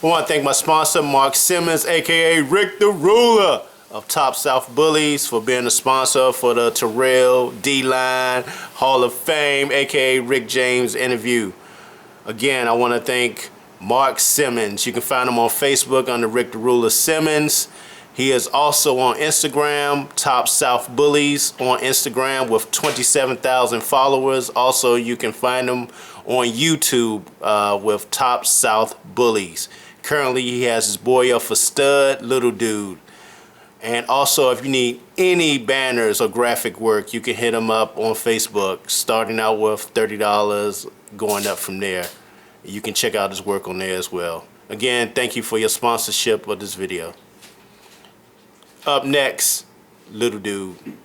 I want to thank my sponsor, Mark Simmons, aka Rick the Ruler of Top South Bullies, for being a sponsor for the Terrell D-Line Hall of Fame, aka Rick James interview. Again, I want to thank Mark Simmons. You can find him on Facebook under Rick the Ruler Simmons. He is also on Instagram, Top South Bullies on Instagram with 27,000 followers. Also, you can find him on YouTube with Top South Bullies. Currently, he has his boy up for stud, little dude. And also, if you need any banners or graphic work, you can hit him up on Facebook, starting out with $30, going up from there. You can check out his work on there as well. Again, thank you for your sponsorship of this video. Up next, little dude.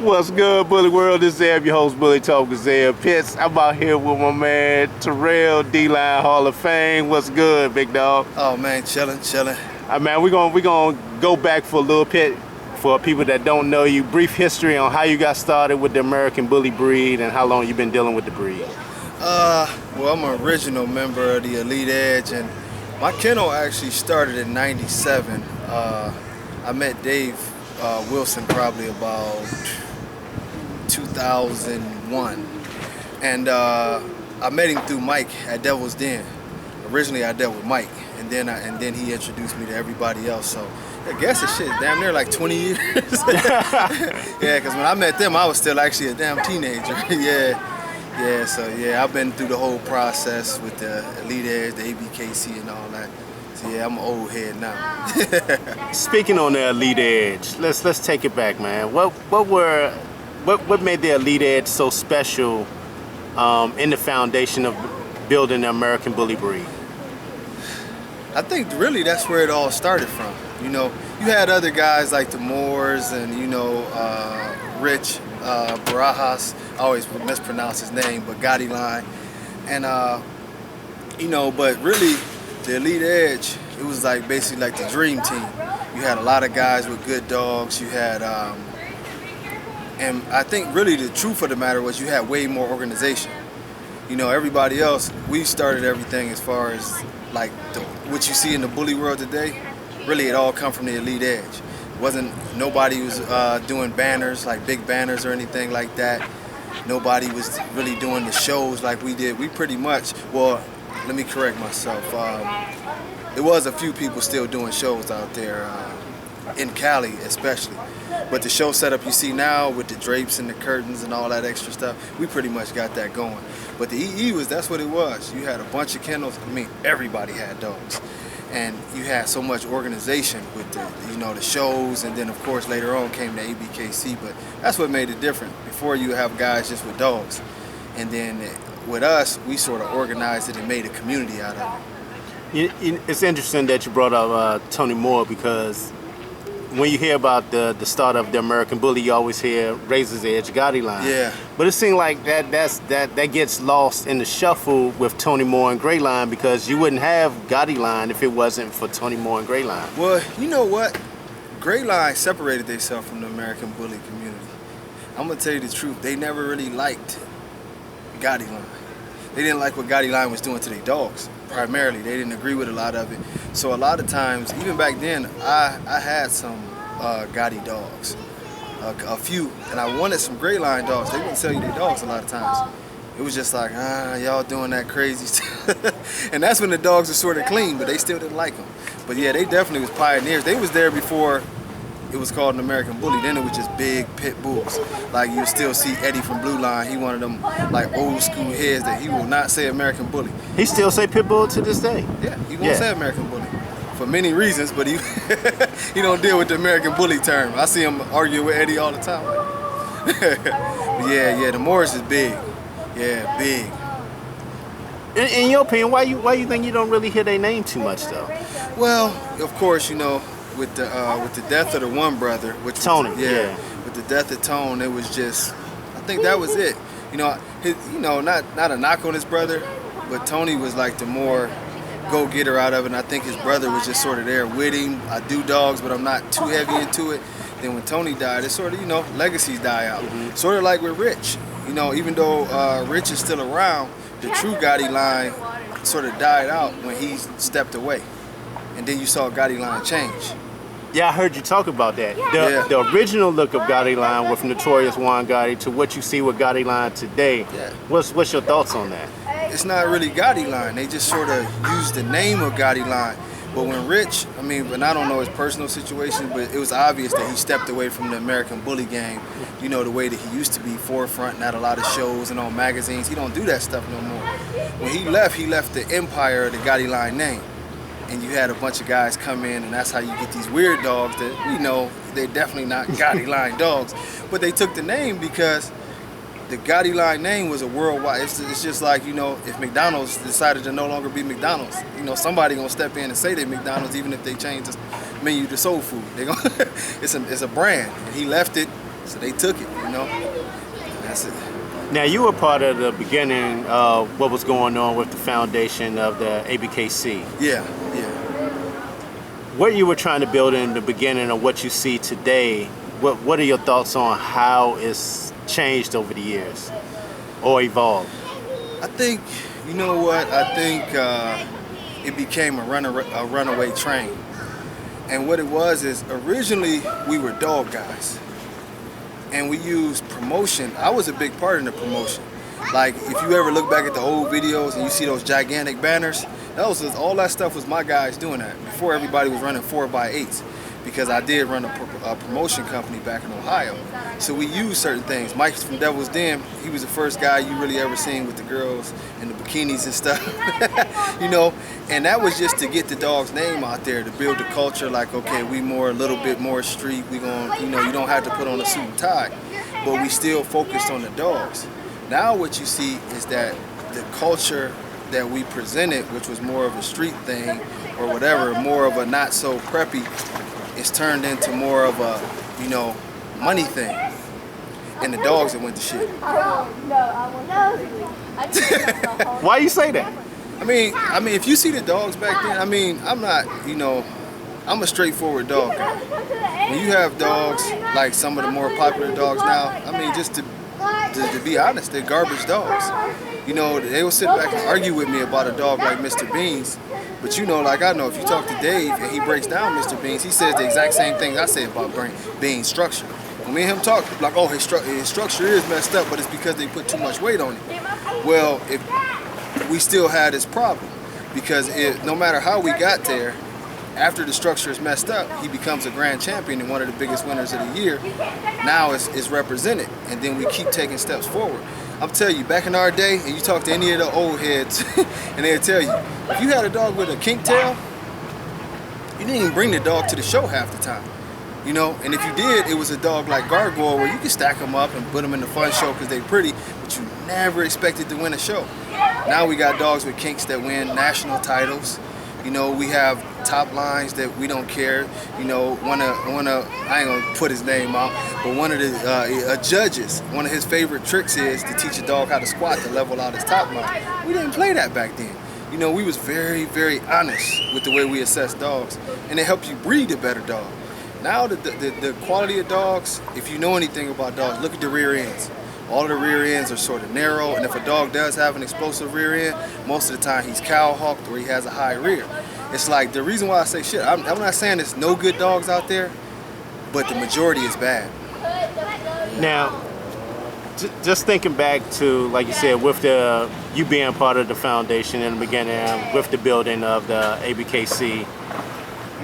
What's good, Bully World? This is ZEB, your host, Bully Talk with ZEB Pitts. I'm out here with my man, Terrell, D-Line Hall of Fame. What's good, big dog? Oh, man, chilling. Man, we're gonna go back for a little bit for people that don't know you. Brief history on how you got started with the American Bully breed and how long you've been dealing with the breed. Well, I'm an original member of the Elite Edge, and my kennel actually started in '97. I met Dave Wilson probably about 2001, and I met him through Mike at Devil's Den. Originally, I dealt with Mike, and then he introduced me to everybody else. So I guess it's shit damn near like 20 years. Yeah, because when I met them, I was still actually a damn teenager. Yeah. So yeah, I've been through the whole process with the Elite Edge, the ABKC, and all that. So yeah, I'm an old head now. Speaking on the Elite Edge, let's take it back, man. What made the Elite Edge so special in the foundation of building the American Bully breed? I think really that's where it all started from. You know, you had other guys like the Moors and, you know, Rich Barajas, I always mispronounce his name, but Gotti line. And, you know, but really the Elite Edge, it was like basically like the dream team. You had a lot of guys with good dogs. You had, and I think really the truth of the matter was you had way more organization. You know, everybody else, we started everything as far as like what you see in the bully world today. Really, it all come from the Elite Edge. Nobody was doing banners, like big banners or anything like that. Nobody was really doing the shows like we did. We pretty much, well, let me correct myself. There was a few people still doing shows out there, in Cali especially. But the show setup you see now with the drapes and the curtains and all that extra stuff, we pretty much got that going. But the EE that's what it was. You had a bunch of kennels. I mean, everybody had dogs. And you had so much organization with the, you know, the shows, and then of course later on came the ABKC, but that's what made it different. Before you have guys just with dogs, and then with us, we sort of organized it and made a community out of it. It's interesting that you brought up Tony Moore, because when you hear about the start of the American Bully, you always hear Razor's Edge, Gotti line. Yeah. But it seems like that gets lost in the shuffle with Tony Moore and Gray Line, because you wouldn't have Gotti line if it wasn't for Tony Moore and Gray Line. Well, you know what? Gray Line separated themselves from the American Bully community. I'm gonna tell you the truth. They never really liked Gotti line. They didn't like what Gotti line was doing to their dogs. Primarily, they didn't agree with a lot of it. So a lot of times, even back then, I had some Gotti dogs, a few, and I wanted some Gray Line dogs. They wouldn't sell you their dogs a lot of times. It was just like, y'all doing that crazy stuff. And that's when the dogs were sort of clean, but they still didn't like them. But yeah, they definitely was pioneers. They was there before it was called an American Bully. Then it was just big pit bulls. Like you still see Eddie from Blue Line. He one of them like old school heads that he will not say American Bully. He still say pit bull to this day. Yeah, he won't say American Bully for many reasons, but he he don't deal with the American Bully term. I see him argue with Eddie all the time. yeah, the Morris is big. Yeah, big. In your opinion, why you think you don't really hear their name too much though? Well, of course, you know, with the death of the one brother, which was, Tony, with the death of Tone, it was just, I think that was it. You know, not a knock on his brother, but Tony was like the more go-getter out of it, and I think his brother was just sort of there with him. I do dogs, but I'm not too heavy into it. Then when Tony died, it sort of, you know, legacies die out. Mm-hmm. Sort of like with Rich. You know, even though Rich is still around, the true Gotti line sort of died out when he stepped away. And then you saw Gotti line change. Yeah, I heard you talk about that. The original look of Gotti line with Notorious Juan Gotti to what you see with Gotti line today. Yeah. What's your thoughts on that? It's not really Gotti line. They just sort of used the name of Gotti line. But when Rich, and I don't know his personal situation, but it was obvious that he stepped away from the American Bully game. You know, the way that he used to be forefront, not a lot of shows and on magazines. He don't do that stuff no more. When he left the empire of the Gotti line name. And you had a bunch of guys come in, and that's how you get these weird dogs that we know they're definitely not Gotti line dogs. But they took the name because the Gotti line name was a worldwide. It's just like, you know, if McDonald's decided to no longer be McDonald's, you know, somebody gonna step in and say they're McDonald's, even if they change the menu to soul food. They gonna it's a brand, and he left it, so they took it. You know, and that's it. Now, you were part of the beginning of what was going on with the foundation of the ABKC. Yeah. What you were trying to build in the beginning of what you see today, what are your thoughts on how it's changed over the years or evolved? I think, you know what, I think it became a runaway train. And what it was is originally we were dog guys. And we used promotion. I was a big part in the promotion. Like, if you ever look back at the old videos and you see those gigantic banners, all that stuff was my guys doing that before everybody was running 4x8s, because I did run a promotion company back in Ohio. So we used certain things. Mike from Devil's Den, he was the first guy you really ever seen with the girls and the bikinis and stuff, you know. And that was just to get the dog's name out there, to build the culture. Like, okay, we a little bit more street. We gonna, you know, you don't have to put on a suit and tie, but we still focused on the dogs. Now what you see is that the culture that we presented, which was more of a street thing or whatever, more of a not so preppy, is turned into more of a, you know, money thing. And the dogs that went to shit. Why you say that? I mean, if you see the dogs back then, I'm not, you know, I'm a straightforward dog guy. When you have dogs, like some of the more popular dogs now, just to be honest, they're garbage dogs. You know, they will sit back and argue with me about a dog like Mr. Beans. But you know, like I know, if you talk to Dave and he breaks down Mr. Beans, he says the exact same things I say about Beans' structure. When me and him talk, like, oh, his structure is messed up, but it's because they put too much weight on it. Well, we still had this problem, because no matter how we got there, after the structure is messed up, he becomes a grand champion and one of the biggest winners of the year. Now it's represented, and then we keep taking steps forward. I'm telling you, back in our day, and you talk to any of the old heads, and they'll tell you, if you had a dog with a kink tail, you didn't even bring the dog to the show half the time. You know, and if you did, it was a dog like Gargoyle where you could stack them up and put them in the fun show because they pretty, but you never expected to win a show. Now we got dogs with kinks that win national titles. You know, we have top lines that we don't care. You know, I ain't gonna put his name out, but one of the judges, one of his favorite tricks is to teach a dog how to squat to level out his top line. We didn't play that back then. You know, we was very, very honest with the way we assess dogs, and it helps you breed a better dog. Now the quality of dogs, if you know anything about dogs, look at the rear ends. All of the rear ends are sort of narrow, and if a dog does have an explosive rear end, most of the time he's cow-hawked or he has a high rear. It's like, the reason why I say shit, I'm not saying there's no good dogs out there, but the majority is bad. Now, just thinking back to, like you said, with you being part of the foundation in the beginning, with the building of the ABKC,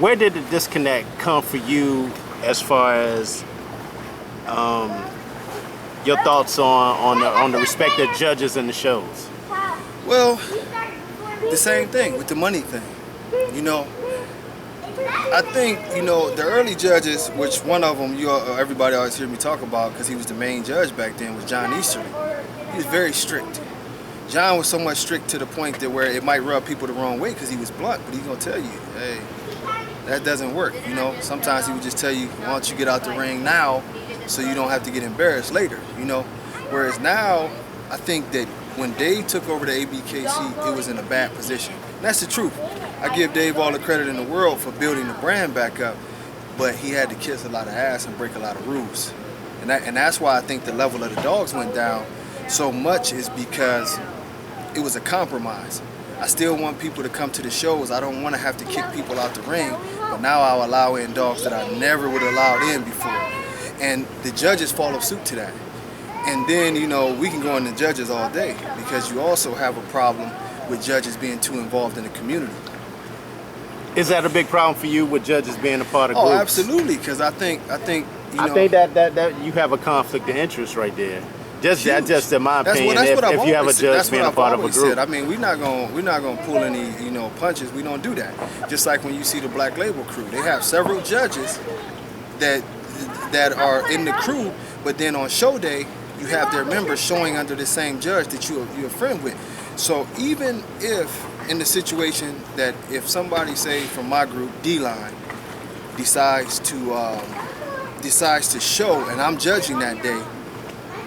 where did the disconnect come for you as far as your thoughts on the respective judges in the shows? Well, the same thing with the money thing. You know, I think, you know, the early judges, which one of them everybody always hear me talk about because he was the main judge back then, was John Easterly. He was very strict. John was so much strict to the point that where it might rub people the wrong way because he was blunt, but he's gonna tell you, hey, that doesn't work. You know, sometimes he would just tell you, why don't you get out the ring now so you don't have to get embarrassed later, you know? Whereas now, I think that when Dave took over the ABKC, it was in a bad position. And that's the truth. I give Dave all the credit in the world for building the brand back up, but he had to kiss a lot of ass and break a lot of rules. And that's why I think the level of the dogs went down so much, is because it was a compromise. I still want people to come to the shows. I don't want to have to kick people out the ring, but now I'll allow in dogs that I never would have allowed in before. And the judges follow suit to that. And then, you know, we can go into judges all day, because you also have a problem with judges being too involved in the community. Is that a big problem for you with judges being a part of groups? Oh, absolutely, because I think you know, I think that you have a conflict of interest right there. Just in my opinion, if you have a judge being a part of a group. Said. I mean, we're not gonna pull any, you know, punches. We don't do that. Just like when you see the Black Label crew, they have several judges that are in the crew, but then on show day, you have their members showing under the same judge that you're a friend with. So even if in the situation that if somebody, say from my group, D-Line, decides to show and I'm judging that day,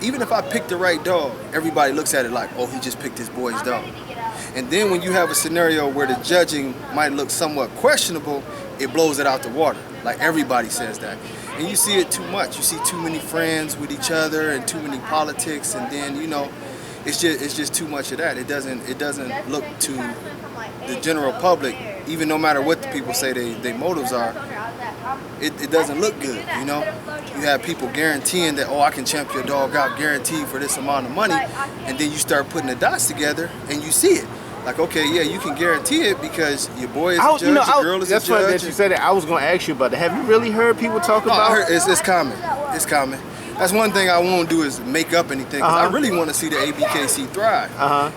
even if I pick the right dog, everybody looks at it like, oh, he just picked his boy's dog. And then when you have a scenario where the judging might look somewhat questionable, it blows it out the water. Like, everybody says that. And you see it too much. You see too many friends with each other and too many politics, and then, you know, it's just too much of that. It doesn't look to the general public, even no matter what the people say their motives are, it doesn't look good, you know? You have people guaranteeing that, oh, I can champ your dog out guaranteed for this amount of money, and then you start putting the dots together and you see it. Like, okay, yeah, you can guarantee it because your boy is a judge, your girl is a judge. That's funny that you said that. I was going to ask you about that. Have you really heard people talk about it? It's common. It's common. That's one thing I won't do, is make up anything. Cause I really want to see the ABKC thrive.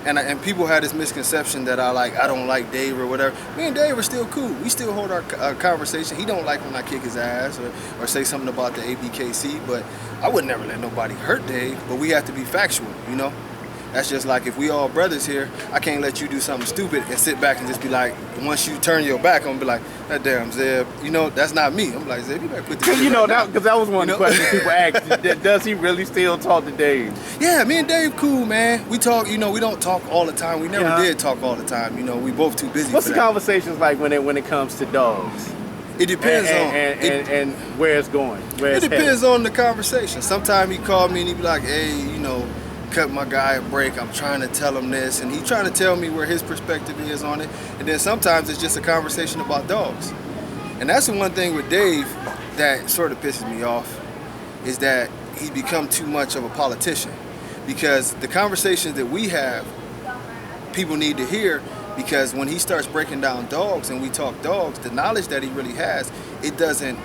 And people had this misconception that I don't like Dave or whatever. Me and Dave are still cool. We still hold our conversation. He don't like when I kick his ass or say something about the ABKC, but I would never let nobody hurt Dave. But we have to be factual, you know? That's just like, if we all brothers here, I can't let you do something stupid and sit back and just be like, once you turn your back, I'm gonna be like, that damn Zeb, you know, that's not me. I'm like, Zeb, you better quit this shit. You know, because that was one of the questions people asked. Does he really still talk to Dave? Yeah, me and Dave cool, man. We talk, you know, we don't talk all the time. We never did talk all the time. You know, we both too busy. What's the conversations like when it comes to dogs? It depends and where it's going. Where it depends on the conversation. Sometimes he called me and he be like, hey, you know, cut my guy a break, I'm trying to tell him this, and he's trying to tell me where his perspective is on it. And then sometimes it's just a conversation about dogs. And that's the one thing with Dave that sort of pisses me off, is that he become too much of a politician. Because the conversations that we have, people need to hear, because when he starts breaking down dogs and we talk dogs, the knowledge that he really has, it doesn't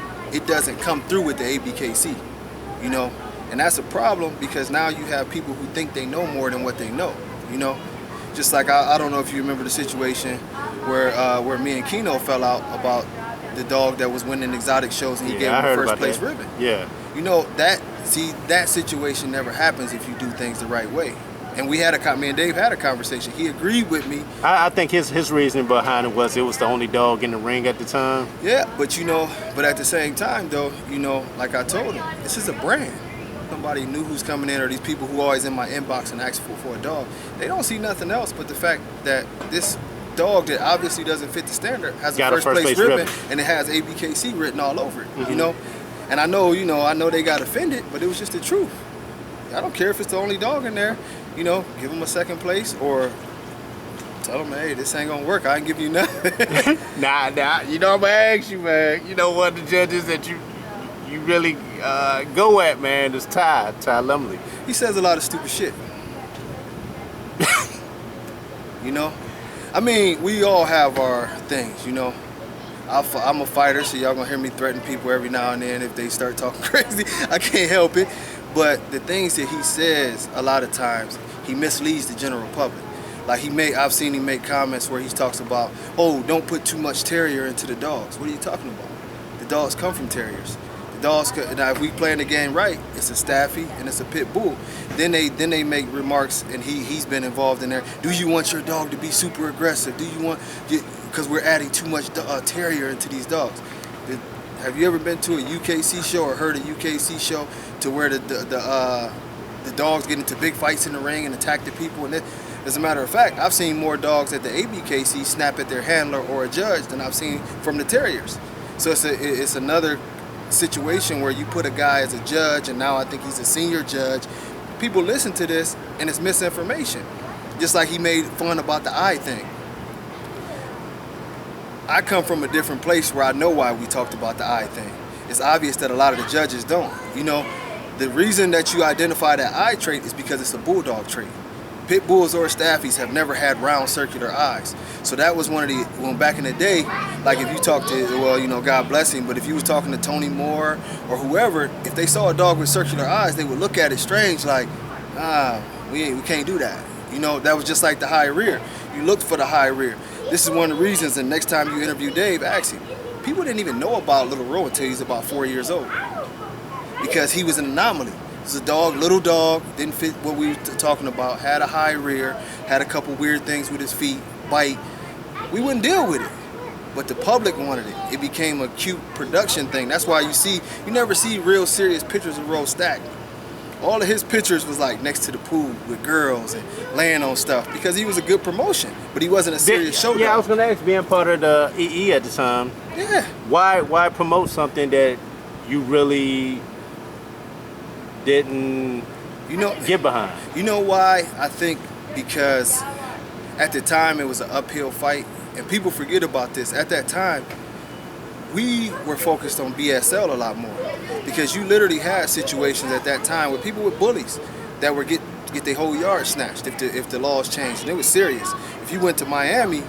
come through with the ABKC, you know? And that's a problem, because now you have people who think they know more than what they know, you know? Just like, I don't know if you remember the situation where me and Keno fell out about the dog that was winning exotic shows, and he gave I him heard the first about place that. ribbon. Yeah. You know, that situation never happens if you do things the right way. And me and Dave had a conversation. He agreed with me. I think his reasoning behind it was the only dog in the ring at the time. Yeah, but at the same time though, like I told him, this is a brand. Somebody new who's coming in, or these people who always in my inbox and ask for a dog, they don't see nothing else but the fact that this dog that obviously doesn't fit the standard has a first place ribbon, and it has ABKC written all over it. Mm-hmm. And I know they got offended, but it was just the truth. I don't care if it's the only dog in there. Give them a second place, or tell them, hey, this ain't gonna work. I ain't give you nothing. Nah. I'm gonna ask you, man. One of the judges that you really go at, man, is Ty Lumley. He says a lot of stupid shit. I mean, we all have our things. I'm a fighter, so y'all gonna hear me threaten people every now and then if they start talking crazy. I can't help it. But the things that he says, a lot of times, he misleads the general public. Like I've seen him make comments where he talks about, oh, don't put too much terrier into the dogs. What are you talking about? The dogs come from terriers. The dogs, now if we playing the game right, it's a Staffy and it's a pit bull. Then they make remarks, and he's been involved in there. Do you want your dog to be super aggressive? Do you want, because we're adding too much terrier into these dogs. Have you ever been to a UKC show or heard a UKC show to where the dogs get into big fights in the ring and attack the people? And as a matter of fact, I've seen more dogs at the ABKC snap at their handler or a judge than I've seen from the terriers. So it's another situation where you put a guy as a judge, and now I think he's a senior judge. People listen to this, and it's misinformation. Just like he made fun about the eye thing. I come from a different place where I know why we talked about the eye thing. It's obvious that a lot of the judges don't. The reason that you identify that eye trait is because it's a bulldog trait. Pit bulls or staffies have never had round circular eyes. So that was when back in the day, like if you talk to, God bless him, but if you was talking to Tony Moore or whoever, if they saw a dog with circular eyes, they would look at it strange like, we can't do that. That was just like the high rear. You looked for the high rear. This is one of the reasons, and next time you interview Dave, ask him. People didn't even know about Little Ro until he's about 4 years old. Because he was an anomaly. He was a dog, little dog, didn't fit what we were talking about, had a high rear, had a couple weird things with his feet, bite. We wouldn't deal with it. But the public wanted it. It became a cute production thing. That's why you never see real serious pictures of Ro stacked. All of his pictures was like next to the pool with girls and laying on stuff because he was a good promotion, but he wasn't a serious show dog. Yeah, I was gonna ask, being part of the EE at the time. Yeah. Why promote something that you really didn't get behind? You know why? I think because at the time it was an uphill fight, and people forget about this. At that time, we were focused on BSL a lot more because you literally had situations at that time with people with bullies that would get their whole yard snatched if the laws changed, and it was serious. If you went to Miami,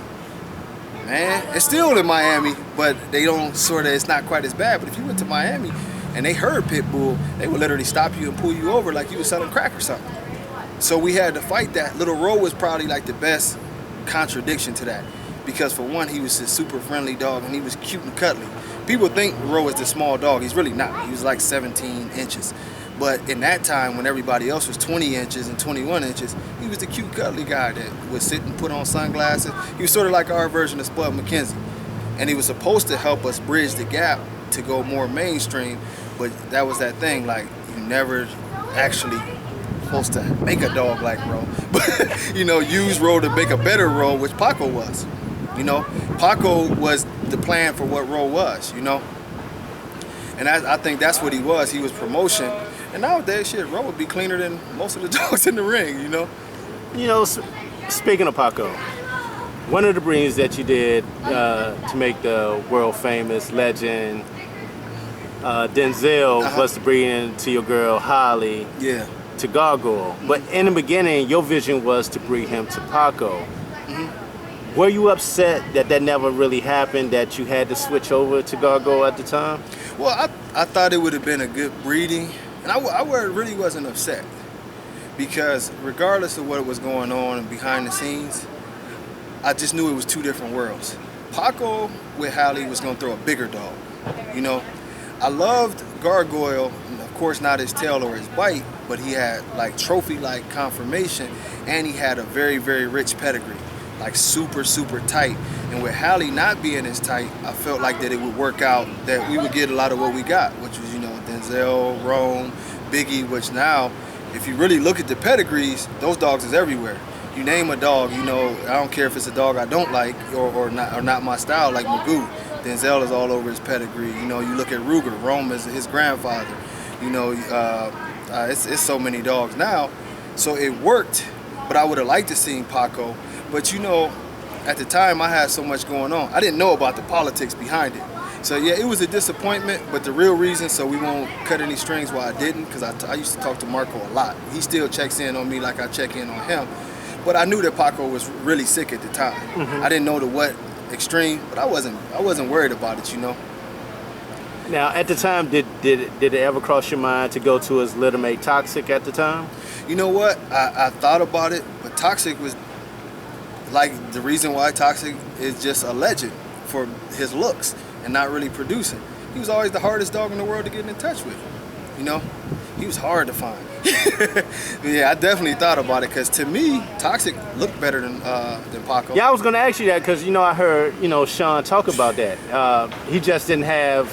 man, it's still in Miami, but they don't it's not quite as bad. But if you went to Miami and they heard pit bull, they would literally stop you and pull you over like you was selling crack or something. So we had to fight that. Little Ro was probably like the best contradiction to that. Because for one, he was a super friendly dog and he was cute and cuddly. People think Ro is the small dog. He's really not. He was like 17 inches. But in that time, when everybody else was 20 inches and 21 inches, he was the cute, cuddly guy that would sit and put on sunglasses. He was sort of like our version of Spud McKenzie. And he was supposed to help us bridge the gap to go more mainstream. But that was that thing, like, you never actually supposed to make a dog like Ro. But, use Ro to make a better Ro, which Paco was. Paco was the plan for what Ro was, And I think that's what he was. He was promotion. And nowadays, Ro would be cleaner than most of the dogs in the ring, Speaking of Paco, one of the breeds that you did to make the world famous legend, Denzel, was to breed to your girl, Holly, to Gargoyle. Mm-hmm. But in the beginning, your vision was to breed him to Paco. Mm-hmm. Were you upset that never really happened, that you had to switch over to Gargoyle at the time? Well, I thought it would have been a good breeding, and I really wasn't upset. Because regardless of what was going on behind the scenes, I just knew it was two different worlds. Paco with Hallie was going to throw a bigger dog. You know, I loved Gargoyle, of course not his tail or his bite, but he had like trophy-like conformation, and he had a very, very rich pedigree, like super, super tight. And with Hallie not being as tight, I felt like that it would work out, that we would get a lot of what we got, which was, you know, Denzel, Rome, Biggie, which now, if you really look at the pedigrees, those dogs is everywhere. You name a dog, you know, I don't care if it's a dog I don't like or not my style, like Magoo. Denzel is all over his pedigree. You know, you look at Ruger, Rome is his grandfather. You know, it's so many dogs now. So it worked, but I would have liked to see Paco. But you know, at the time I had so much going on. I didn't know about the politics behind it. So yeah, it was a disappointment, but the real reason, so we won't cut any strings why I didn't, because I used to talk to Marco a lot. He still checks in on me like I check in on him. But I knew that Paco was really sick at the time. Mm-hmm. I didn't know to what extreme, but I wasn't worried about it, you know. Now, at the time, did it ever cross your mind to go to his littermate Toxic at the time? You know what? I thought about it, but Toxic was like, the reason why Toxic is just a legend for his looks and not really producing. He was always the hardest dog in the world to get in touch with. You know, he was hard to find. Yeah, I definitely thought about it, because to me, Toxic looked better than Paco. Yeah, I was gonna ask you that, because you know I heard Sean talk about that. He just didn't have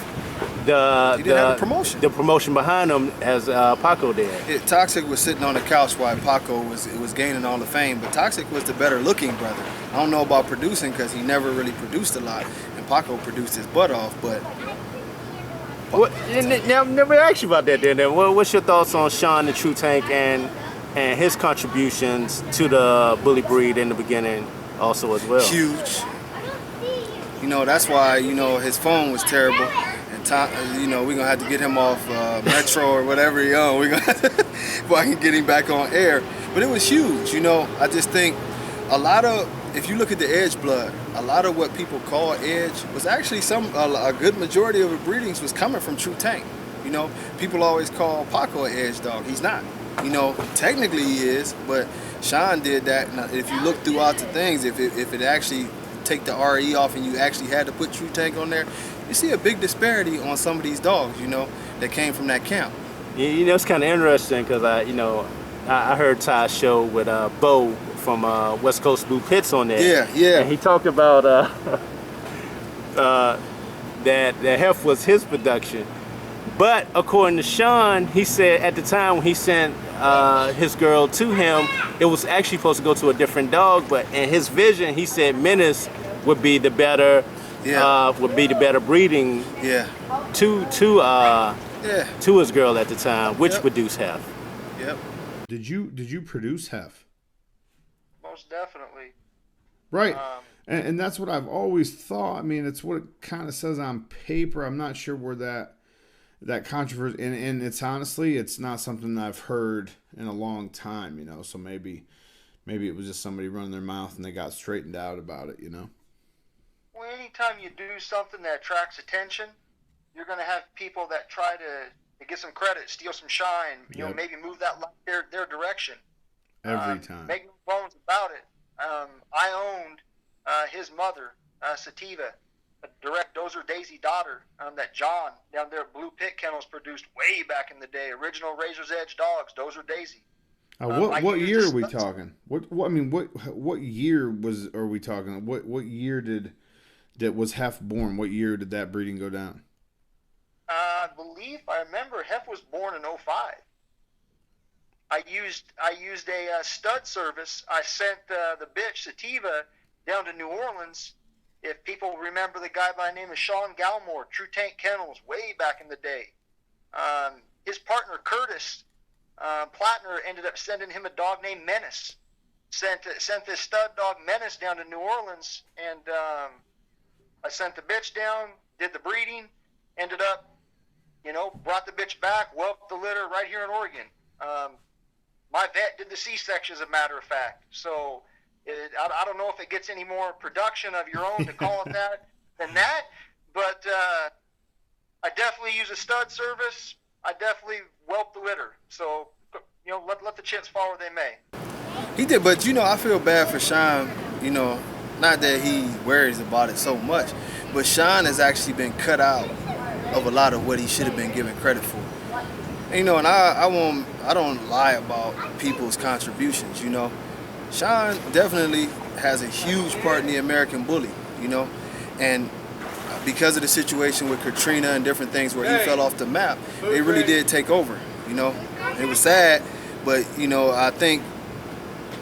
the promotion behind him as Paco did. Toxic was sitting on the couch while Paco was gaining all the fame, but Toxic was the better looking brother. I don't know about producing, because he never really produced a lot, and Paco produced his butt off, but. Now, I've never asked you about that then. What's your thoughts on Sean the True Tank and his contributions to the bully breed in the beginning also as well? Huge. You know, that's why, you know, his phone was terrible. And, you know, we're going to have to get him off Metro or whatever he on. We're gonna before I can get him back on air. But it was huge, you know. I just think if you look at the Edge blood, a lot of what people call Edge was actually a good majority of the breedings was coming from True Tank. You know, people always call Paco an Edge dog. He's not. You know, technically he is, but Sean did that. Now, if you look throughout the things, if it actually take the RE off and you actually had to put True Tank on there, you see a big disparity on some of these dogs, you know, that came from that camp. You know, it's kind of interesting, because I heard Ty's show with Bo from West Coast Blue Pits on there. Yeah. And he talked about that Hef was his production. But according to Sean, he said at the time when he sent his girl to him, it was actually supposed to go to a different dog, but in his vision, he said Menace would be the better breeding to his girl at the time, which produced Hef. Yep. Did you produce Hef? Most definitely. Right. And that's what I've always thought. I mean, it's what it kind of says on paper. I'm not sure where that controversy, and it's honestly, it's not something that I've heard in a long time, you know, so maybe it was just somebody running their mouth and they got straightened out about it, you know. Well, anytime you do something that attracts attention, you're going to have people that try to get some credit, steal some shine, you know, maybe move that their direction. Every time. Make no bones about it. I owned his mother, Sativa, a direct Dozer Daisy daughter that John down there at Blue Pit Kennels produced way back in the day. Original Razor's Edge dogs, Dozer Daisy. What year are we talking? What year are we talking? What year was Hef born? What year did that breeding go down? I remember Hef was born in 05. I used a stud service. I sent the bitch Sativa down to New Orleans. If people remember the guy by the name of Sean Galmore, True Tank Kennels, way back in the day. His partner Curtis Plattner ended up sending him a dog named Menace. Sent this stud dog Menace down to New Orleans, and I sent the bitch down, did the breeding, ended up, brought the bitch back, whelped the litter right here in Oregon. My vet did the C-section, as a matter of fact. So I don't know if it gets any more production of your own to call it that than that, but I definitely use a stud service. I definitely whelp the litter. So, let the chits fall where they may. He did, but I feel bad for Sean, not that he worries about it so much, but Sean has actually been cut out of a lot of what he should have been given credit for. And, you know, and I don't lie about people's contributions, you know. Sean definitely has a huge part in the American Bully, you know, and because of the situation with Katrina and different things where he fell off the map, they really did take over, you know. It was sad, but, you know, I think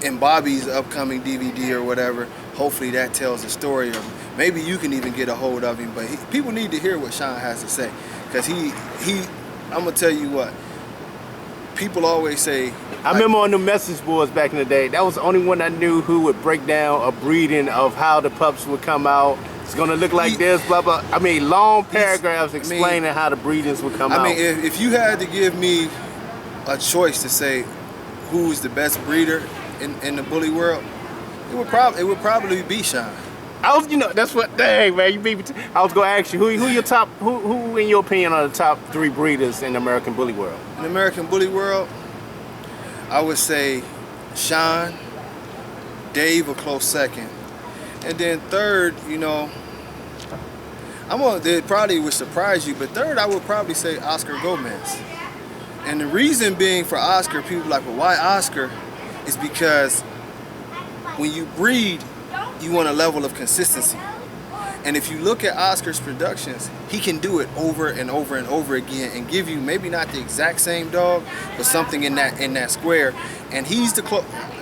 in Bobby's upcoming DVD or whatever, hopefully that tells the story of, maybe you can even get a hold of him, but people need to hear what Sean has to say, because I'm gonna tell you what, people always say, I remember on the message boards back in the day, that was the only one I knew who would break down a breeding of how the pups would come out. It's gonna look like this, blah, blah. I mean, long paragraphs explaining how the breedings would come out. I mean, if you had to give me a choice to say who's the best breeder in the bully world, it would probably be Sean. I was, you know, that's what, dang, man, you beat me. I was gonna ask you, who your top, who in your opinion are the top 3 breeders in the American bully world? In the American bully world, I would say Sean, Dave a close second, and then third, you know, it probably would surprise you, but third I would probably say Oscar Gomez. And the reason being for Oscar, people are like, well, why Oscar? Is because when you breed, you want a level of consistency. And if you look at Oscar's productions, he can do it over and over and over again and give you maybe not the exact same dog, but something in that square. And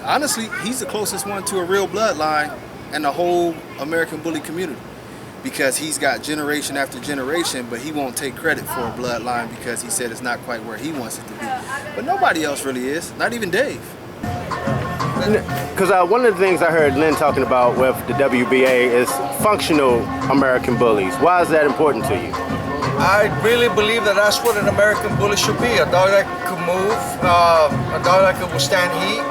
honestly, he's the closest one to a real bloodline in the whole American bully community, because he's got generation after generation, but he won't take credit for a bloodline because he said it's not quite where he wants it to be. But nobody else really is, not even Dave. Because one of the things I heard Lynn talking about with the WBA is functional American bullies. Why is that important to you? I really believe that that's what an American bully should be. A dog that could move, a dog that could withstand heat,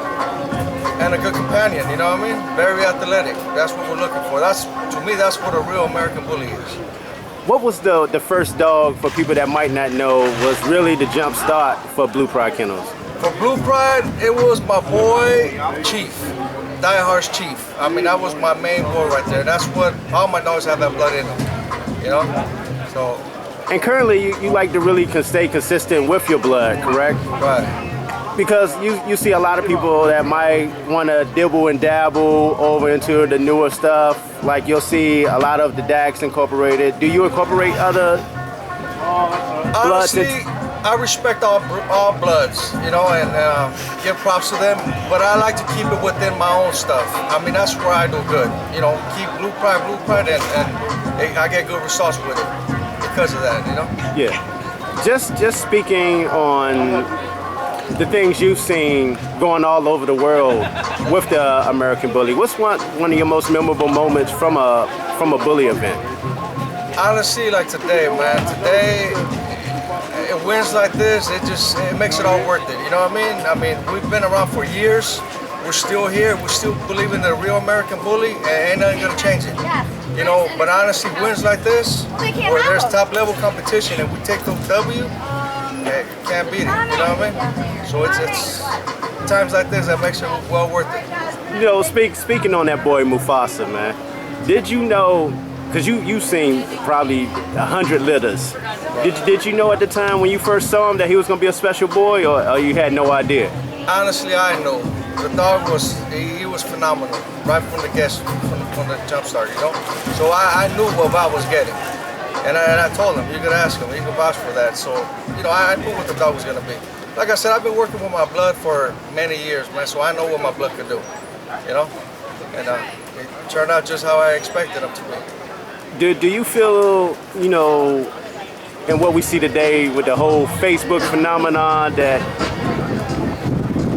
and a good companion, you know what I mean? Very athletic. That's what we're looking for. To me, that's what a real American bully is. What was the first dog, for people that might not know, was really the jump start for Blue Pride Kennels? For Blue Pride, it was my boy, Chief. Die Hard's Chief. I mean, that was my main boy right there. That's what, all my dogs have that blood in them, you know? So. And currently, you like to really stay consistent with your blood, correct? Right. Because you see a lot of people that might want to dibble and dabble over into the newer stuff. Like you'll see a lot of the DAX incorporated. Do you incorporate other bloods? Honestly, I respect all bloods, you know, and give props to them. But I like to keep it within my own stuff. I mean, that's where I do good. You know, keep Blue Pride, and I get good results with it because of that, you know? Yeah. Just speaking on the things you've seen going all over the world with the American Bully, what's one of your most memorable moments from a bully event? Honestly, like today, man. Today, it wins like this, it makes it all worth it. You know what I mean? I mean, we've been around for years. We're still here. We still believe in the real American bully, and ain't nothing gonna change it. You know, but honestly, wins like this, where there's top level competition, and we take the W, you can't beat it. You know what I mean? So it's times like this that makes it well worth it. You know, speaking on that boy Mufasa, man, did you know? Because you've seen probably 100 litters. Did you know at the time when you first saw him that he was gonna be a special boy, or you had no idea? Honestly, I know. The dog was phenomenal right from the from the jump start, you know. So I knew what I was getting, and I told him, you could ask him, he could vouch for that. So you know, I knew what the dog was gonna be. Like I said, I've been working with my blood for many years, man. So I know what my blood could do, you know. And it turned out just how I expected him to be. Do you feel, you know, in what we see today with the whole Facebook phenomenon, that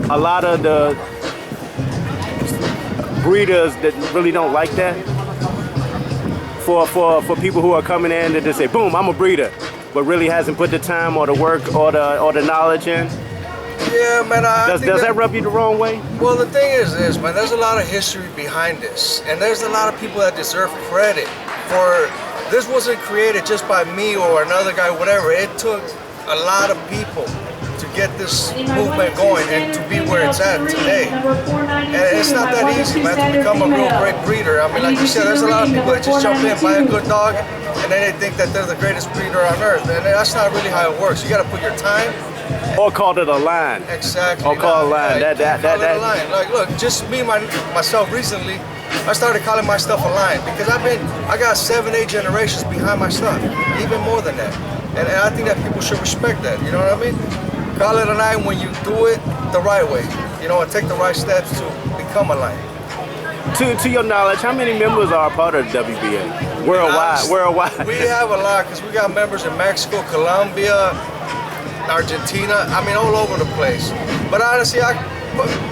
a lot of the breeders that really don't like that, for people who are coming in to just say, boom, I'm a breeder, but really hasn't put the time or the work or the knowledge in? Yeah, man. Does that rub you the wrong way? Well, the thing is this, man, there's a lot of history behind this, and there's a lot of people that deserve credit for this. Wasn't created just by me or another guy, whatever. It took a lot of people to get this movement going and to be where it's at today. And it's not that easy, man, to become a real great breeder. I mean, like you said, there's a lot of people that just jump in, buy a good dog, and then they think that they're the greatest breeder on earth. And that's not really how it works. You got to put your time. Or called it a line. Exactly. Or call it a line. Yeah, That. a line. Like, look, just me, myself recently, I started calling my stuff a line because I got 7-8 generations behind my stuff, even more than that. And I think that people should respect that, you know what I mean? Call it a line when you do it the right way, you know, and take the right steps to become a line. To your knowledge, how many members are a part of the WBA? Worldwide. We have a lot because we got members in Mexico, Colombia, Argentina, I mean all over the place. But honestly, I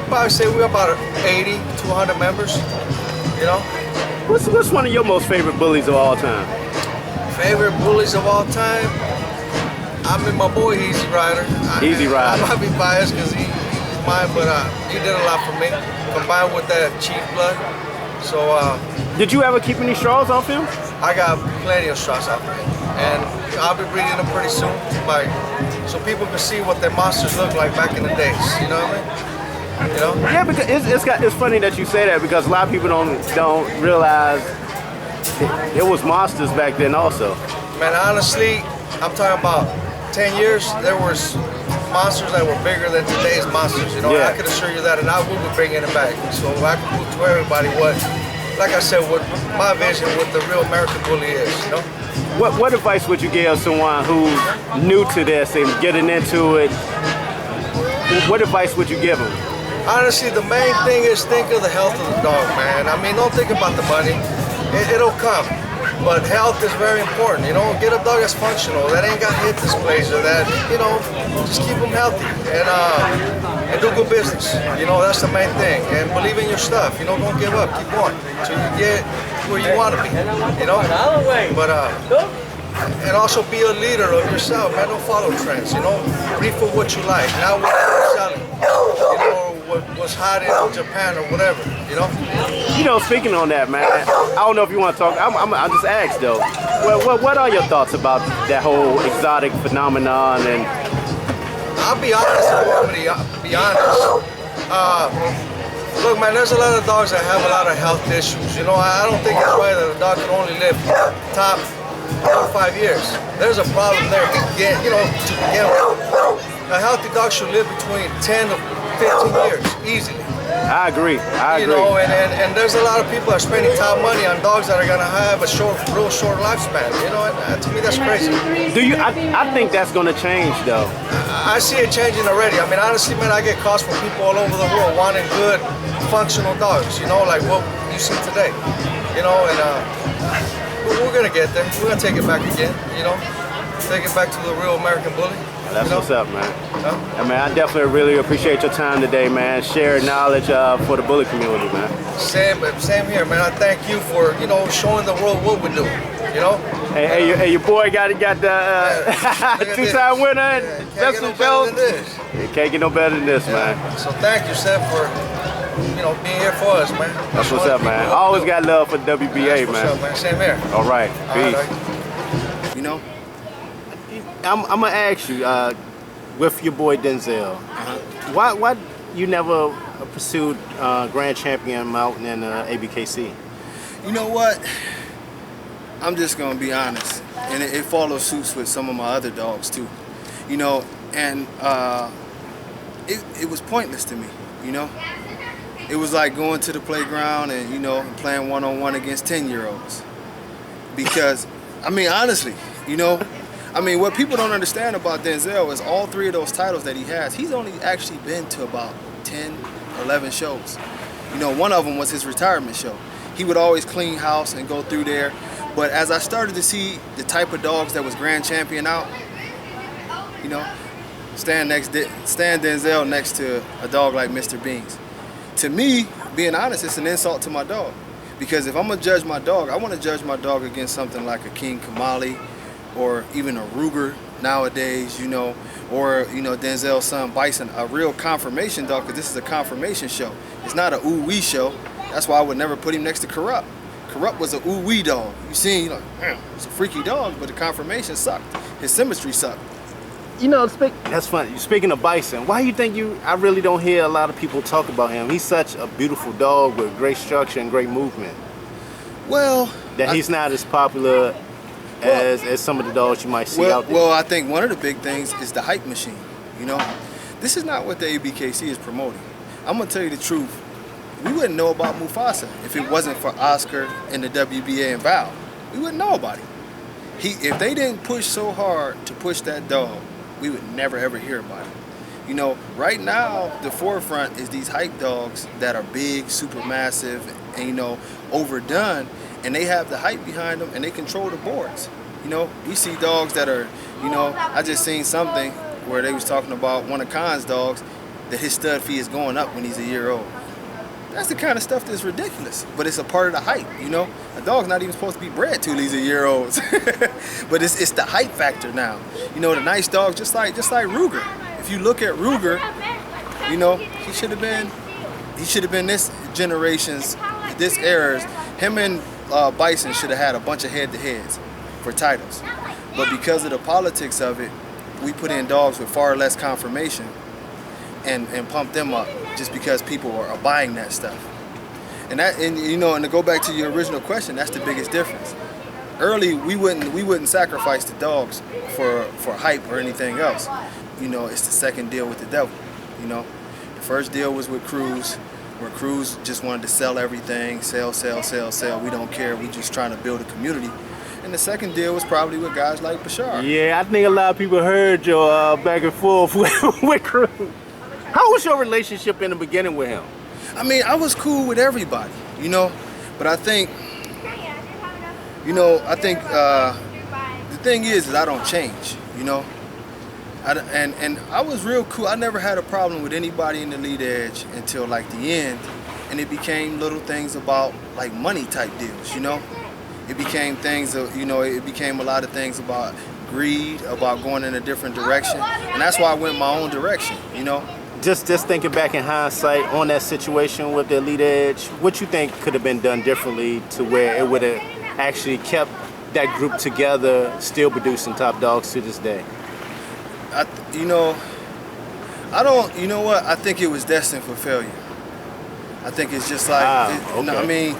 probably say we're about 80 to 100 members, you know? What's one of your most favorite bullies of all time? Favorite bullies of all time? I mean, my boy Easy Rider. Easy Rider. I might be biased because he's mine, but he did a lot for me, combined with that Chief blood. So, did you ever keep any straws off him? I got plenty of straws off him. And I'll be breeding them pretty soon, like, so people can see what their monsters look like back in the days, you know what I mean? You know? Yeah, because it's funny that you say that because a lot of people don't realize it was monsters back then also. Man, honestly, I'm talking about 10 years, there was monsters that were bigger than today's monsters, you know? Yeah. I can assure you that, and I will be bringing it back. So I can prove to everybody what, like I said, what my vision, what the real American bully is, you know? What advice would you give someone who's new to this and getting into it? What advice would you give them? Honestly, the main thing is think of the health of the dog, man. I mean, don't think about the money. It'll come. But health is very important, you know? Get a dog that's functional, that ain't got hip dysplasia, that, you know, just keep them healthy and do good business. You know, that's the main thing. And believe in your stuff, you know, don't give up, keep going till you get where you want to be, you know? But, and also be a leader of yourself, man. Don't follow trends, you know? Breed for what you like, not what you're selling, you know, what's hot in Japan or whatever, you know? You know, speaking on that, man, I don't know if you want to talk. I just asked though. What are your thoughts about that whole exotic phenomenon? And I'll be honest. Be honest. Look, man, there's a lot of dogs that have a lot of health issues. You know, I don't think it's right that a dog can only live top 4 or 5 years. There's a problem there to begin with. A healthy dog should live between 10 to 15 years easily. I agree. You know, and there's a lot of people that are spending top money on dogs that are gonna have a real short lifespan. You know, and to me that's crazy. I think that's gonna change though. I see it changing already. I mean, honestly, man, I get calls from people all over the world wanting good, functional dogs. You know, like what you see today. You know, and we're gonna get there. We're gonna take it back again. You know, take it back to the real American bully. That's what's up, man. Huh? And man, I definitely really appreciate your time today, man. Sharing knowledge for the bully community, man. Same here, man. I thank you for, you know, showing the world what we do. You know. Hey, your boy got the two-time winner and best of shows. Can't get no better than this, man. So thank you, Seth, for, you know, being here for us, man. That's what's up, man. Always got love for WBA, man. What's up, man. Same here. All right, peace. Right. You know. I'm gonna ask you, with your boy Denzel, why you never pursued Grand Champion Mountain and ABKC? You know what? I'm just gonna be honest, and it follows suits with some of my other dogs too. You know, and it was pointless to me. You know, it was like going to the playground and, you know, playing one-on-one against 10-year-olds. Because, I mean, honestly, you know. I mean, what people don't understand about Denzel is all 3 of those titles that he has, he's only actually been to about 10 or 11 shows. You know, one of them was his retirement show. He would always clean house and go through there. But as I started to see the type of dogs that was Grand Champion out, you know, stand Denzel next to a dog like Mr. Beans. To me, being honest, it's an insult to my dog. Because if I'm gonna judge my dog, I wanna judge my dog against something like a King Kamali, or even a Ruger nowadays, you know, or, you know, Denzel's son Bison, a real confirmation dog, because this is a confirmation show. It's not a ooh-wee show. That's why I would never put him next to Corrupt. Corrupt was a ooh-wee dog. You see, you know, it's a freaky dog, but the confirmation sucked. His symmetry sucked. you know, that's funny. Speaking of Bison, why you think I really don't hear a lot of people talk about him? He's such a beautiful dog with great structure and great movement. Well, That he's not as popular as some of the dogs you might see out there. Well, I think one of the big things is the hype machine. You know, this is not what the ABKC is promoting. I'm gonna tell you the truth. We wouldn't know about Mufasa if it wasn't for Oscar and the WBA and Val. We wouldn't know about him. If they didn't push so hard to push that dog, we would never ever hear about him. You know, right now the forefront is these hype dogs that are big, super massive, and you know, overdone, and they have the hype behind them and they control the boards. You know, we see dogs that are, you know, I just seen something where they was talking about one of Khan's dogs that his stud fee is going up when he's a year old. That's the kind of stuff that's ridiculous, but it's a part of the hype, you know? A dog's not even supposed to be bred till he's a year old. But it's the hype factor now. You know, the nice dog, just like Ruger. If you look at Ruger, you know, he should have been this generation's, this era's. Him and Bison should have had a bunch of head-to-heads for titles. But because of the politics of it, we put in dogs with far less confirmation and pump them up just because people are buying that stuff. And you know, and to go back to your original question, that's the biggest difference. Early, we wouldn't sacrifice the dogs for hype or anything else. You know, it's the second deal with the devil. You know, the first deal was with Cruz, where Cruz just wanted to sell everything, sell. We don't care. We just trying to build a community. And the second deal was probably with guys like Bashar. Yeah, I think a lot of people heard your back and forth with Cruz. How was your relationship in the beginning with him? I mean, I was cool with everybody, you know, but I think, you know, the thing is I don't change, you know, and I was real cool. I never had a problem with anybody in the lead edge until like the end, and it became little things about like money type deals, you know. It became things of, you know, it became a lot of things about greed, about going in a different direction, and that's why I went my own direction, you know. Just thinking back in hindsight on that situation with the Elite Edge, what you think could have been done differently to where it would have actually kept that group together, still producing top dogs to this day? You know what? I think it was destined for failure. I think it's just like, okay. I mean,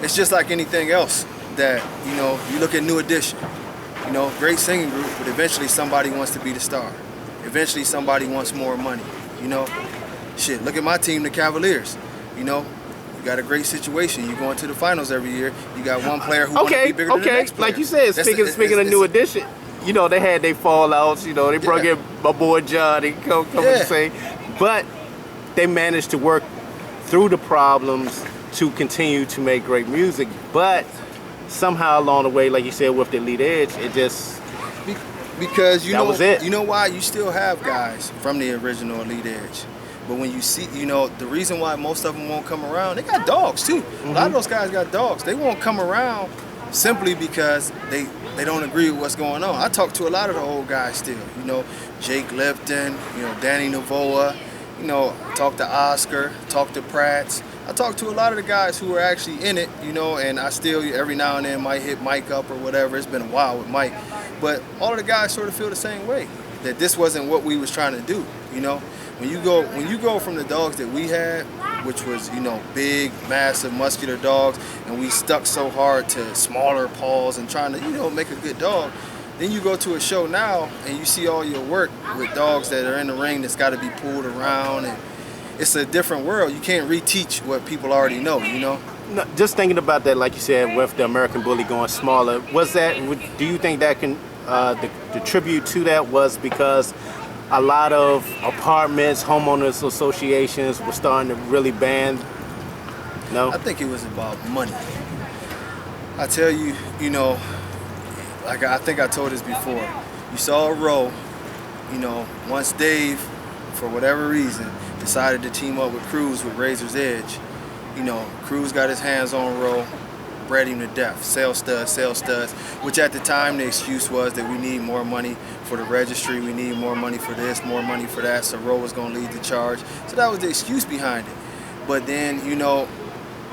it's just like anything else that, you know, you look at New Edition, you know, great singing group, but eventually somebody wants to be the star. Eventually somebody wants more money. You know, shit, look at my team, the Cavaliers. You know, you got a great situation. You go into the finals every year. You got one player who wants to be bigger than the next player. Like you said, speaking of New Edition, you know, they had their fallouts. You know, they brought in my boy John and come and say, but they managed to work through the problems to continue to make great music. But somehow along the way, like you said, with the Elite Edge, it just... Because you know why? You still have guys from the original Elite Edge. But when you see, you know, the reason why most of them won't come around, they got dogs too. A lot of those guys got dogs. They won't come around simply because they don't agree with what's going on. I talk to a lot of the old guys still. You know, Jake Lipton, you know, Danny Navoa, you know, talk to Oscar, talk to Prats. I talk to a lot of the guys who are actually in it, you know, and I still every now and then might hit Mike up or whatever. It's been a while with Mike. But all of the guys sort of feel the same way, that this wasn't what we was trying to do, you know? When you go from the dogs that we had, which was, you know, big, massive, muscular dogs, and we stuck so hard to smaller paws and trying to, you know, make a good dog, then you go to a show now and you see all your work with dogs that are in the ring that's got to be pulled around, and it's a different world. You can't reteach what people already know, you know? No, just thinking about that, like you said, with the American Bully going smaller, do you think that can, the tribute to that was because a lot of apartments, homeowners associations were starting to really ban? No? I think it was about money. I tell you, you know, like I think I told this before, you saw a row, you know, once Dave, for whatever reason, decided to team up with Cruz with Razor's Edge, you know, Cruz got his hands on Roe, bred him to death. Sell studs, which at the time the excuse was that we need more money for the registry, we need more money for this, more money for that, so Roe was going to lead the charge. So that was the excuse behind it. But then, you know,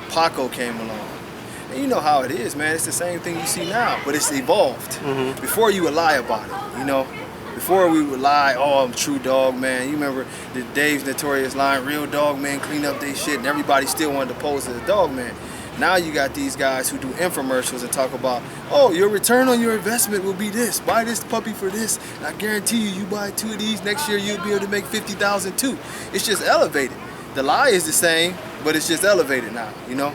Paco came along. And you know how it is, man. It's the same thing you see now, but it's evolved. Before you would lie about it, you know. before we would lie, oh, I'm a true dog man. You remember the Dave's notorious line, real dog man clean up their shit, and everybody still wanted to pose as a dog man. Now you got these guys who do infomercials and talk about, oh, your return on your investment will be this. Buy this puppy for this, and I guarantee you, you buy 2 of these, next year you'll be able to make $50,000 too. It's just elevated. The lie is the same, but it's just elevated now, you know?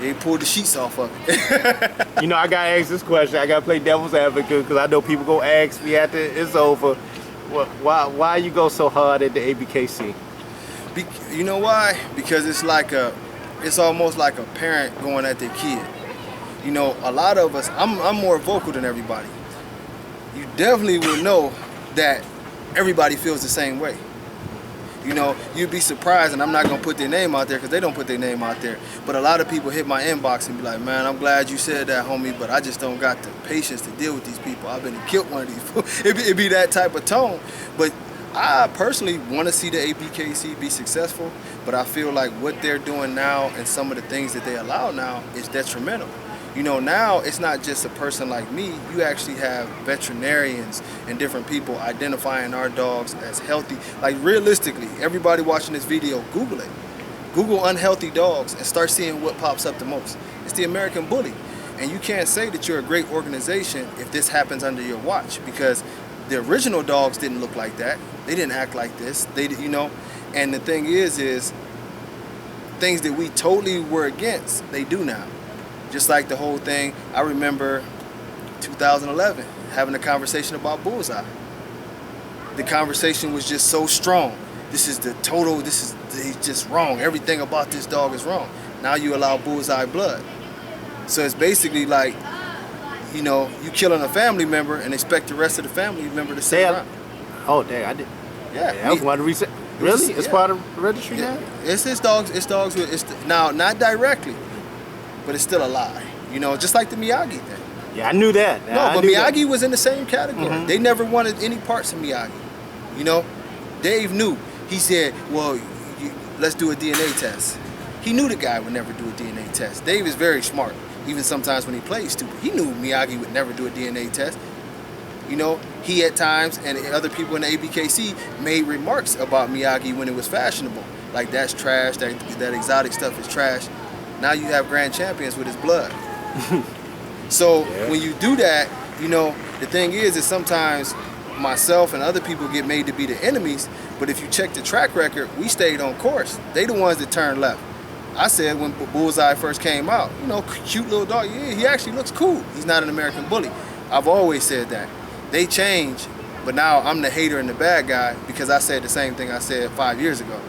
They pulled the sheets off of it. You know, I gotta ask this question. I gotta play devil's advocate because I know people go ask me after it's over. Why you go so hard at the ABKC? You know why? Because it's almost like a parent going at their kid. You know, a lot of us, I'm more vocal than everybody. You definitely will know that everybody feels the same way. You know, you'd be surprised, and I'm not gonna put their name out there because they don't put their name out there. But a lot of people hit my inbox and be like, man, I'm glad you said that, homie, but I just don't got the patience to deal with these people. I've been and killed one of these fools. It'd be that type of tone. But I personally want to see the ABKC be successful, but I feel like what they're doing now and some of the things that they allow now is detrimental. You know, now it's not just a person like me. You actually have veterinarians and different people identifying our dogs as healthy. Like realistically, everybody watching this video, Google it. Google unhealthy dogs and start seeing what pops up the most. It's the American Bully. And you can't say that you're a great organization if this happens under your watch, because the original dogs didn't look like that. They didn't act like this. They, you know, and the thing is things that we totally were against, they do now. Just like the whole thing, I remember 2011 having a conversation about Bullseye. The conversation was just so strong. He's just wrong. Everything about this dog is wrong. Now you allow Bullseye blood. So it's basically like, you know, you killing a family member and expect the rest of the family member to stay around. Oh, dang, I did. Yeah. That was one of the reasons. Really? It's part of the registry now? It's his dogs. It's dogs with, now, not directly, but it's still a lie. You know, just like the Miyagi thing. Yeah, I knew that. But Miyagi was in the same category. Mm-hmm. They never wanted any parts of Miyagi. You know, Dave knew. He said, well, let's do a DNA test. He knew the guy would never do a DNA test. Dave is very smart. Even sometimes when he plays stupid. He knew Miyagi would never do a DNA test. You know, he at times and other people in the ABKC made remarks about Miyagi when it was fashionable. Like, that's trash, that exotic stuff is trash. Now you have grand champions with his blood. So when you do that, you know, the thing is sometimes myself and other people get made to be the enemies, but if you check the track record, we stayed on course. They the ones that turned left. I said when Bullseye first came out, you know, cute little dog, yeah, he actually looks cool. He's not an American Bully. I've always said that. They change, but now I'm the hater and the bad guy because I said the same thing I said 5 years ago.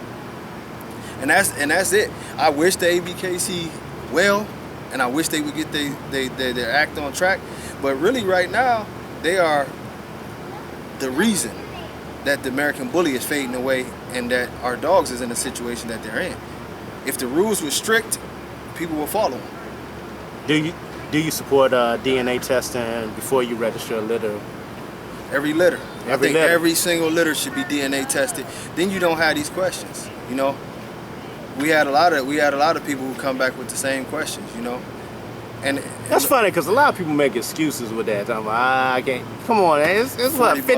And that's it. I wish the ABKC well, and I wish they would get their act on track. But really right now, they are the reason that the American Bully is fading away and that our dogs is in the situation that they're in. If the rules were strict, people will follow them. Do you support DNA testing before you register a litter? Every litter. I think every single litter should be DNA tested. Then you don't have these questions, you know. We had a lot of people who come back with the same questions, you know. And that's funny because a lot of people make excuses with that. I'm like, I can't. Come on, it's what, 50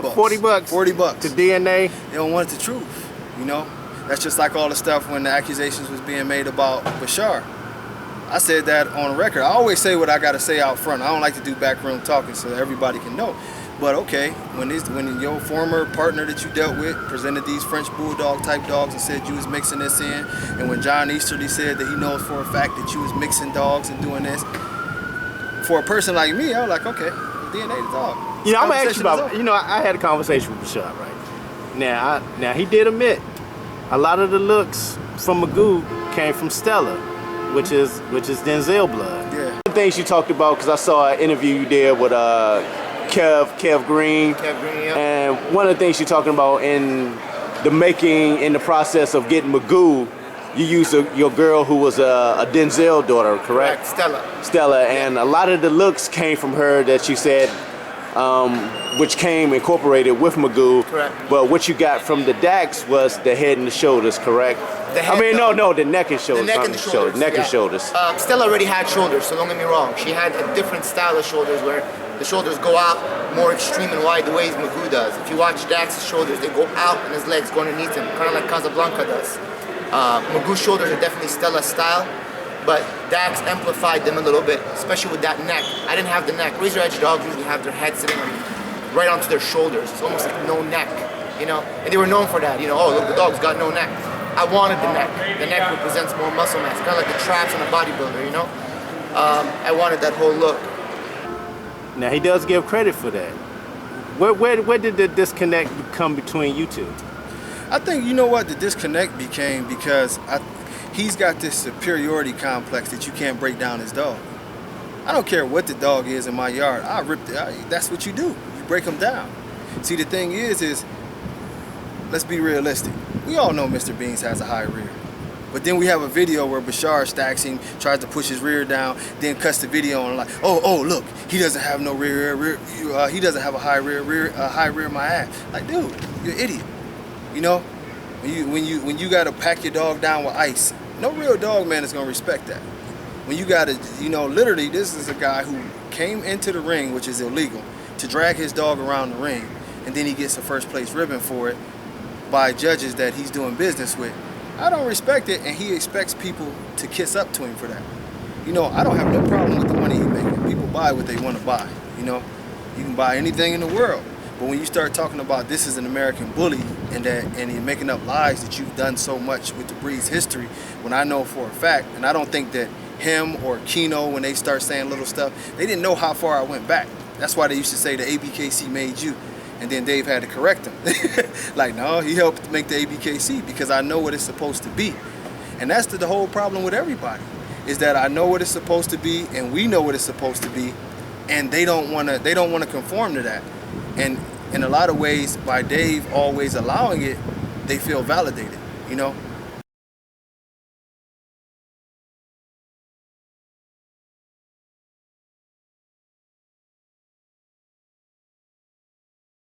bucks. 40 bucks. 40 bucks to DNA. They don't want the truth, you know. That's just like all the stuff when the accusations was being made about Bashar. I said that on record. I always say what I got to say out front. I don't like to do backroom talking so everybody can know. But okay, when your former partner that you dealt with presented these French Bulldog type dogs and said you was mixing this in, and when John Easterly said that he knows for a fact that you was mixing dogs and doing this, for a person like me, I was like, okay, DNA the dog. You know, I'm gonna ask you about. You know, I had a conversation with Bashar, right? Now he did admit a lot of the looks from Magoo came from Stella, which is Denzel blood. Yeah. The things you talked about, because I saw an interview you did with Kev Green. Yeah. And one of the things you're talking about in the process of getting Magoo, you used your girl who was a Denzel daughter, correct? Stella, and a lot of the looks came from her that you said, which came incorporated with Magoo. Correct. But what you got from the Dax was the head and the shoulders, correct? The neck and shoulders. The neck and the shoulders. Neck and shoulders. Stella already had shoulders, so don't get me wrong. She had a different style of shoulders where the shoulders go out more extreme and wide the way Magoo does. If you watch Dax's shoulders, they go out and his legs go underneath him, kind of like Casablanca does. Magoo's shoulders are definitely Stella style, but Dax amplified them a little bit, especially with that neck. I didn't have the neck. Razor edge dogs usually have their head sitting right onto their shoulders. It's almost like no neck, you know? And they were known for that, you know, oh, look, the dog's got no neck. I wanted the neck. The neck represents more muscle mass, kind of like the traps on a bodybuilder, you know? I wanted that whole look. Now he does give credit for that. Where did the disconnect come between you two? I think, you know what, the disconnect became because he's got this superiority complex that you can't break down his dog. I don't care what the dog is in my yard. I rip it. That's what you do. You break them down. See, the thing is let's be realistic. We all know Mr. Beans has a high rear. But then we have a video where Bashar stacks him, tries to push his rear down, then cuts the video and like, oh, look, he doesn't have no rear. He doesn't have a high rear, my ass. Like, dude, you're an idiot. You know, when you gotta pack your dog down with ice, no real dog man is gonna respect that. When you gotta, you know, literally, this is a guy who came into the ring, which is illegal, to drag his dog around the ring, and then he gets a first place ribbon for it by judges that he's doing business with. I don't respect it, and he expects people to kiss up to him for that. You know, I don't have no problem with the money he's making. People buy what they want to buy. You know, you can buy anything in the world. But when you start talking about this is an American bully and you're making up lies that you've done so much with the breed's history, when I know for a fact, and I don't think that him or Keno, when they start saying little stuff, they didn't know how far I went back. That's why they used to say the ABKC made you. And then Dave had to correct him. Like, no, he helped make the ABKC because I know what it's supposed to be. And that's the whole problem with everybody, is that I know what it's supposed to be and we know what it's supposed to be, and they don't want to conform to that. And in a lot of ways, by Dave always allowing it, they feel validated, you know?